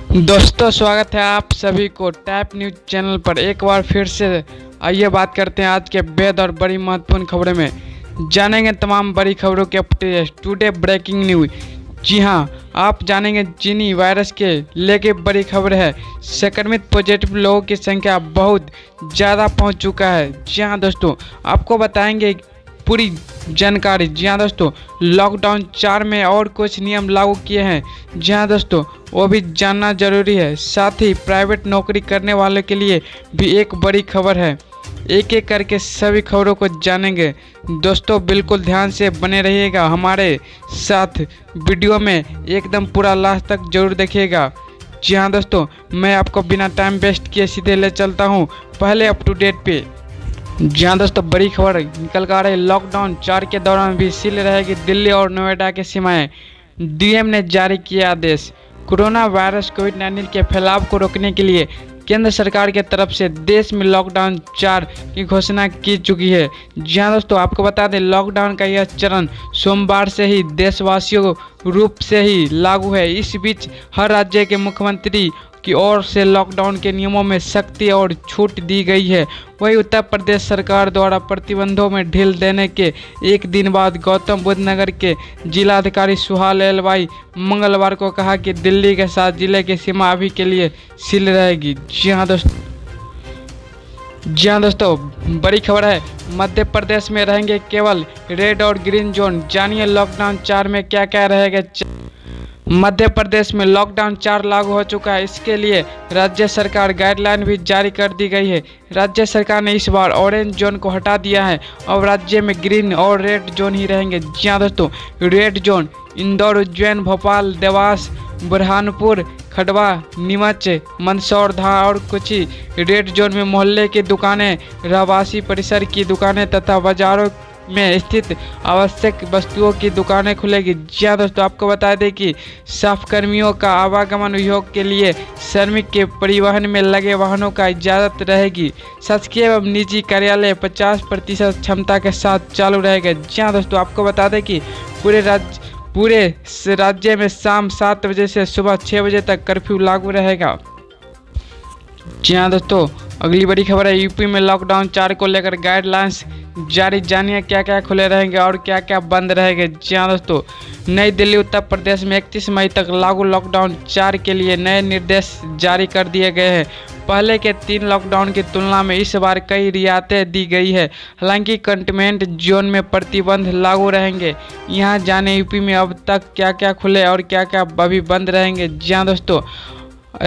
दोस्तों, स्वागत है आप सभी को टैप न्यूज चैनल पर। एक बार फिर से आइए बात करते हैं आज के बेहद और बड़ी महत्वपूर्ण खबरों में। जानेंगे तमाम बड़ी खबरों के अपडेट। Today breaking news. जी हां, आप जानेंगे चीनी वायरस के लेके बड़ी खबर है। संक्रमित पॉजिटिव लोगों की संख्या बहुत ज़्यादा पहुंच चुका है। जी हां दोस्तों, आपको बताएंगे पूरी जानकारी। जी हाँ दोस्तों, लॉकडाउन 4 में और कुछ नियम लागू किए हैं। जी हाँ दोस्तों, वो भी जानना जरूरी है। साथ ही प्राइवेट नौकरी करने वालों के लिए भी एक बड़ी खबर है। एक एक करके सभी खबरों को जानेंगे। दोस्तों, बिल्कुल ध्यान से बने रहिएगा हमारे साथ। वीडियो में एकदम पूरा लास्ट तक जरूर देखिएगा। जी हाँ दोस्तों, मैं आपको बिना टाइम वेस्ट किए सीधे ले चलता हूँ पहले अप टू डेट पे। जी हाँ दोस्तों, बड़ी खबर निकल कर आ रही। लॉकडाउन 4 के दौरान भी सील रहेगी दिल्ली और नोएडा की सीमाएं। डीएम ने जारी किया आदेश। कोरोना वायरस कोविड-19 के फैलाव को रोकने के लिए केंद्र सरकार के तरफ से देश में लॉकडाउन 4 की घोषणा की चुकी है। जी हाँ दोस्तों, आपको बता दें लॉकडाउन का यह चरण सोमवार से ही देशवासियों रूप से ही लागू है। इस बीच हर राज्य के मुख्यमंत्री की ओर से लॉकडाउन के नियमों में सख्ती और छूट दी गई है। वहीं उत्तर प्रदेश सरकार द्वारा प्रतिबंधों में ढील देने के एक दिन बाद गौतम बुद्ध नगर के जिलाधिकारी सुहाल एलवाई मंगलवार को कहा कि दिल्ली के साथ जिले की सीमा अभी के लिए सील रहेगी। जी हाँ दोस्तों, बड़ी खबर है। मध्य प्रदेश में रहेंगे केवल रेड और ग्रीन जोन। जानिए लॉकडाउन 4 में क्या क्या रहेगा। मध्य प्रदेश में लॉकडाउन 4 लागू हो चुका है। इसके लिए राज्य सरकार गाइडलाइन भी जारी कर दी गई है। राज्य सरकार ने इस बार ऑरेंज जोन को हटा दिया है। अब राज्य में ग्रीन और रेड जोन ही रहेंगे। जी हाँ दोस्तों, रेड जोन इंदौर, उज्जैन, भोपाल, देवास, बुरहानपुर, खंडवा, नीमच, मंदसौर, धार और कुची। रेड जोन में मोहल्ले की दुकानें, रहवासी परिसर की दुकानें तथा बाजारों में स्थित आवश्यक वस्तुओं की दुकानें खुलेगी। जी हाँ दोस्तों, आपको बता दें कि साफ कर्मियों का आवागमन उद्योग के लिए श्रमिक के परिवहन में लगे वाहनों का इजाज़त रहेगी। शासकीय एवं निजी कार्यालय 50% क्षमता के साथ चालू रहेगा। जी हाँ दोस्तों, आपको बता दें कि पूरे राज्य में शाम 7 बजे से सुबह 6 बजे तक कर्फ्यू लागू रहेगा। जी हाँ दोस्तों, अगली बड़ी खबर है। यूपी में लॉकडाउन 4 को लेकर गाइडलाइंस जारी। जानिए क्या क्या खुले रहेंगे और क्या क्या बंद रहेंगे। जी हाँ दोस्तों, नई दिल्ली उत्तर प्रदेश में 31 मई तक लागू लॉकडाउन 4 के लिए नए निर्देश जारी कर दिए गए हैं। पहले के 3 लॉकडाउन की तुलना में इस बार कई रियायतें दी गई है। हालांकि कंटेनमेंट जोन में प्रतिबंध लागू रहेंगे। यहाँ जाने यूपी में अब तक क्या क्या खुले और क्या क्या अभी बंद रहेंगे। जी हाँ दोस्तों,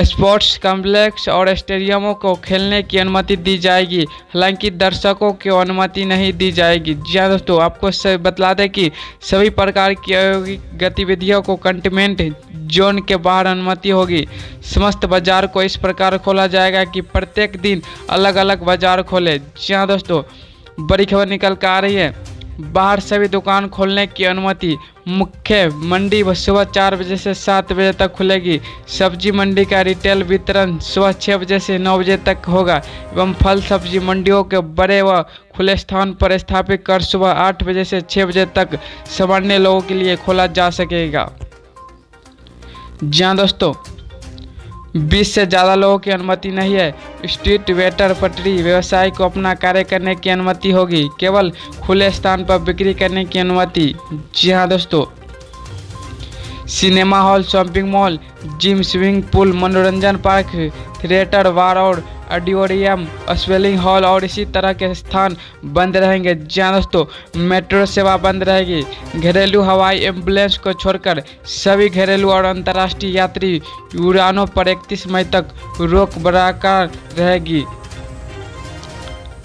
स्पोर्ट्स कॉम्प्लेक्स और स्टेडियमों को खेलने की अनुमति दी जाएगी। हालांकि दर्शकों को अनुमति नहीं दी जाएगी। जी हाँ दोस्तों, आपको बतला दें कि सभी प्रकार की औद्योगिक गतिविधियों को कंटेनमेंट जोन के बाहर अनुमति होगी। समस्त बाजार को इस प्रकार खोला जाएगा कि प्रत्येक दिन अलग अलग बाजार खोले। जी हाँ दोस्तों, बड़ी खबर निकल कर आ रही है। बाहर सभी दुकान खोलने की अनुमति। मुख्य मंडी सुबह 4 बजे से 7 बजे तक खुलेगी। सब्जी मंडी का रिटेल वितरण सुबह 6 बजे से 9 बजे तक होगा एवं फल सब्जी मंडियों के बड़े व खुले स्थान पर स्थापित कर सुबह 8 बजे से 6 बजे तक सामान्य लोगों के लिए खोला जा सकेगा। जी हाँ दोस्तों, 20 से ज़्यादा लोगों की अनुमति नहीं है। स्ट्रीट वेटर पटरी व्यवसाय को अपना कार्य करने की अनुमति होगी। केवल खुले स्थान पर बिक्री करने की अनुमति। जी हाँ दोस्तों, cinema hall, shopping mall, gym, swimming pool, मनोरंजन पार्क, थिएटर, बार और ऑडिटोरियम, स्वेलिंग हॉल और इसी तरह के स्थान बंद रहेंगे। जी हाँ दोस्तों, मेट्रो सेवा बंद रहेगी। घरेलू हवाई एम्बुलेंस को छोड़कर सभी घरेलू और अंतर्राष्ट्रीय यात्री उड़ानों पर 31 मई तक रोक बरकरार रहेगी।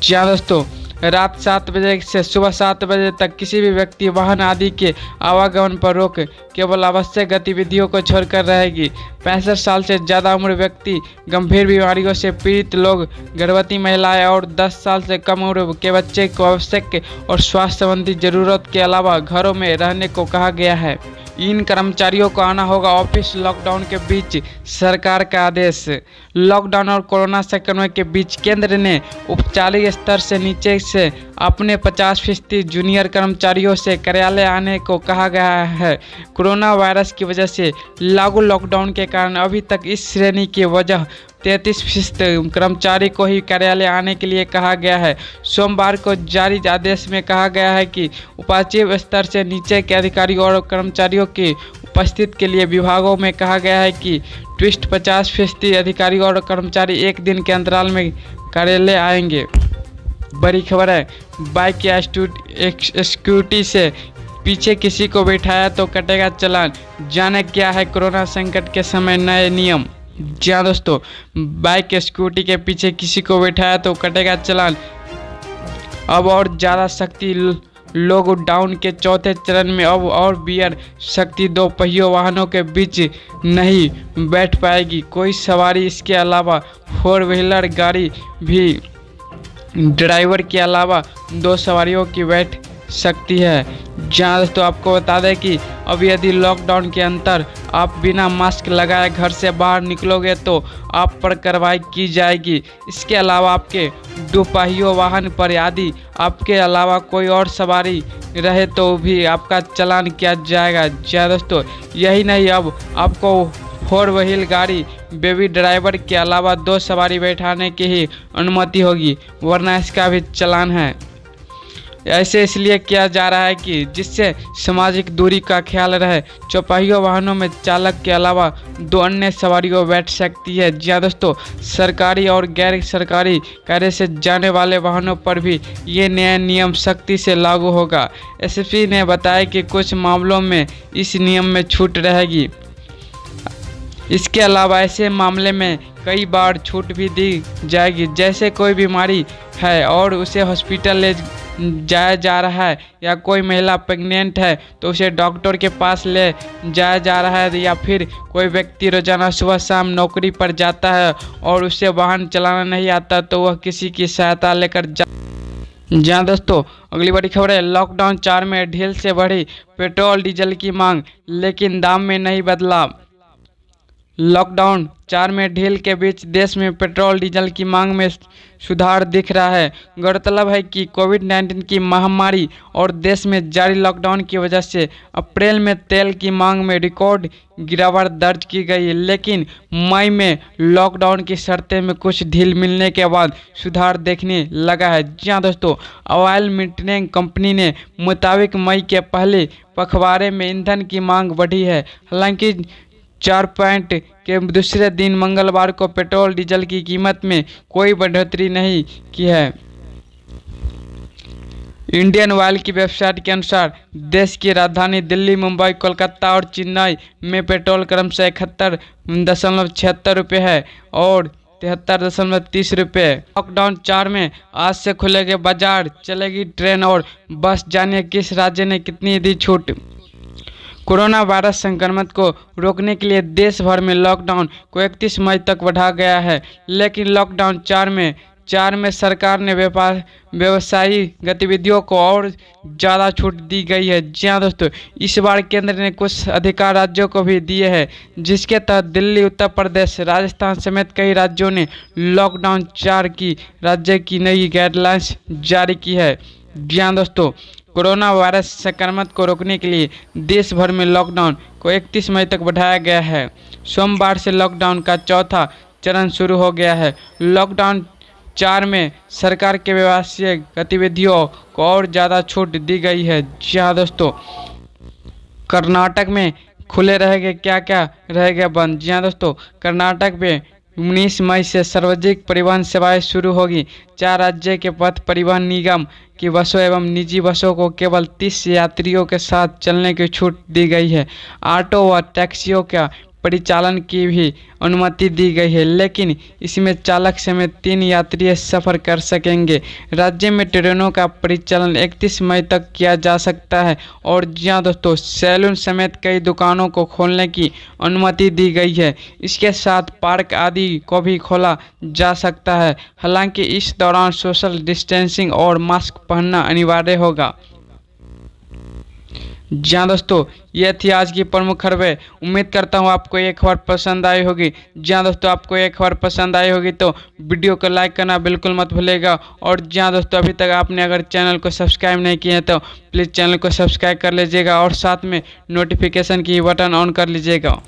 जी हाँ दोस्तों, रात 7 बजे से सुबह 7 बजे तक किसी भी व्यक्ति, वाहन आदि के आवागमन पर रोक केवल आवश्यक गतिविधियों को छोड़कर रहेगी। 65 साल से ज़्यादा उम्र व्यक्ति, गंभीर बीमारियों से पीड़ित लोग, गर्भवती महिलाएं और 10 साल से कम उम्र के बच्चे को आवश्यक और स्वास्थ्य संबंधी जरूरत के अलावा घरों में रहने को कहा गया है। इन कर्मचारियों को आना होगा ऑफिस। लॉकडाउन के बीच सरकार का आदेश। लॉकडाउन और कोरोना संक्रमण के बीच केंद्र ने औपचारिक स्तर से नीचे से अपने 50% जूनियर कर्मचारियों से कार्यालय आने को कहा गया है। कोरोना वायरस की वजह से लागू लॉकडाउन के कारण अभी तक इस श्रेणी की वजह 33% कर्मचारी को ही कार्यालय आने के लिए कहा गया है। सोमवार को जारी आदेश में कहा गया है कि उपाध्यक्ष स्तर से नीचे के अधिकारियों और कर्मचारियों की उपस्थिति के लिए विभागों में कहा गया है कि 50% अधिकारियों और कर्मचारी एक दिन के अंतराल में कार्यालय आएंगे। बड़ी खबर है, बाइक या स्कूटी से पीछे किसी को बिठाया तो कटेगा चालान। जाने क्या है कोरोना संकट के समय नए नियम। जी हाँ दोस्तों, बाइक या स्कूटी के पीछे किसी को बिठाया तो कटेगा चालान। अब और ज़्यादा सख्ती। लॉकडाउन के चौथे चरण में अब और बियर सख्ती। 2 पहियों वाहनों के बीच नहीं बैठ पाएगी कोई सवारी। इसके अलावा 4 व्हीलर गाड़ी भी ड्राइवर के अलावा 2 सवारियों की बैठ सकती है। जहाँ दोस्तों आपको बता दें कि अब यदि लॉकडाउन के अंतर आप बिना मास्क लगाए घर से बाहर निकलोगे तो आप पर कार्रवाई की जाएगी। इसके अलावा आपके 2 पहियों वाहन पर यदि आपके अलावा कोई और सवारी रहे तो भी आपका चालान किया जाएगा। जहाँ दोस्तों यही नहीं, अब आपको 4 व्हील गाड़ी बेबी ड्राइवर के अलावा 2 सवारी बैठाने की ही अनुमति होगी, वरना इसका भी चालान है। ऐसे इसलिए किया जा रहा है कि जिससे सामाजिक दूरी का ख्याल रहे। चौपाहियों वाहनों में चालक के अलावा 2 अन्य सवारियों बैठ सकती है। जी हाँ दोस्तों, सरकारी और गैर सरकारी कार्य से जाने वाले वाहनों पर भी ये नया नियम सख्ती से लागू होगा। एसपी ने बताया कि कुछ मामलों में इस नियम में छूट रहेगी। इसके अलावा ऐसे मामले में कई बार छूट भी दी जाएगी, जैसे कोई बीमारी है और उसे हॉस्पिटल ले जाया जा रहा है, या कोई महिला प्रेग्नेंट है तो उसे डॉक्टर के पास ले जाया जा रहा है, या फिर कोई व्यक्ति रोजाना सुबह शाम नौकरी पर जाता है और उसे वाहन चलाना नहीं आता तो वह किसी की सहायता लेकर जहाँ दोस्तों अगली बड़ी खबर है, लॉकडाउन 4 में ढील से बढ़ी पेट्रोल डीजल की मांग, लेकिन दाम में नहीं बदलाव। लॉकडाउन 4 में ढील के बीच देश में पेट्रोल डीजल की मांग में सुधार दिख रहा है। गौरतलब है कि कोविड-19 की महामारी और देश में जारी लॉकडाउन की वजह से अप्रैल में तेल की मांग में रिकॉर्ड गिरावट दर्ज की गई, लेकिन मई में लॉकडाउन की शर्तें में कुछ ढील मिलने के बाद सुधार देखने लगा है। जी हाँ दोस्तों, ऑयल मेंटेनेंस कंपनी ने मुताबिक मई के पहले पखवाड़े में ईंधन की मांग बढ़ी है। हालांकि 4 पॉइंट के दूसरे दिन मंगलवार को पेट्रोल डीजल की कीमत में कोई बढ़ोतरी नहीं की है। इंडियन ऑयल की वेबसाइट के अनुसार देश की राजधानी दिल्ली, मुंबई, कोलकाता और चेन्नई में पेट्रोल क्रमशः 71.76 रुपये है और 73.30 रुपये। लॉकडाउन 4 में आज से खुलेंगे बाजार, चलेगी ट्रेन और बस। जानिए किस राज्य ने कितनी दी छूट। कोरोना वायरस संक्रमण को रोकने के लिए देश भर में लॉकडाउन को 31 मई तक बढ़ाया गया है, लेकिन लॉकडाउन 4 में सरकार ने व्यवसायिक गतिविधियों को और ज़्यादा छूट दी गई है। जी हाँ दोस्तों, इस बार केंद्र ने कुछ अधिकार राज्यों को भी दिए हैं, जिसके तहत दिल्ली, उत्तर प्रदेश, राजस्थान समेत कई राज्यों ने लॉकडाउन 4 की राज्य की नई गाइडलाइंस जारी की है। जी हाँ दोस्तों, कोरोना वायरस संक्रमण को रोकने के लिए देश भर में लॉकडाउन को 31 मई तक बढ़ाया गया है। सोमवार से लॉकडाउन का चौथा चरण शुरू हो गया है। लॉकडाउन 4 में सरकार के व्यावसायिक गतिविधियों को और ज़्यादा छूट दी गई है। जी हाँ दोस्तों, कर्नाटक में खुले रहेंगे क्या रहेगा बंद। जी हाँ दोस्तों, कर्नाटक में 19 मई से सार्वजनिक परिवहन सेवाएं शुरू होगी। 4 राज्य के पथ परिवहन निगम की बसों एवं निजी बसों को केवल 30 यात्रियों के साथ चलने की छूट दी गई है। ऑटो व टैक्सियों का परिचालन की भी अनुमति दी गई है, लेकिन इसमें चालक समेत 3 यात्री सफ़र कर सकेंगे। राज्य में ट्रेनों का परिचालन 31 मई तक किया जा सकता है। और जी हाँ दोस्तों, सैलून समेत कई दुकानों को खोलने की अनुमति दी गई है। इसके साथ पार्क आदि को भी खोला जा सकता है। हालांकि इस दौरान सोशल डिस्टेंसिंग और मास्क पहनना अनिवार्य होगा। जी हाँ दोस्तों, ये थी आज की प्रमुख खबरें। उम्मीद करता हूँ आपको ये खबर पसंद आई होगी। जी हाँ दोस्तों, आपको ये खबर पसंद आई होगी तो वीडियो को लाइक करना बिल्कुल मत भूलिएगा। और जी हाँ दोस्तों, अभी तक आपने अगर चैनल को सब्सक्राइब नहीं किए हैं तो प्लीज़ चैनल को सब्सक्राइब कर लीजिएगा और साथ में नोटिफिकेशन की बटन ऑन कर लीजिएगा।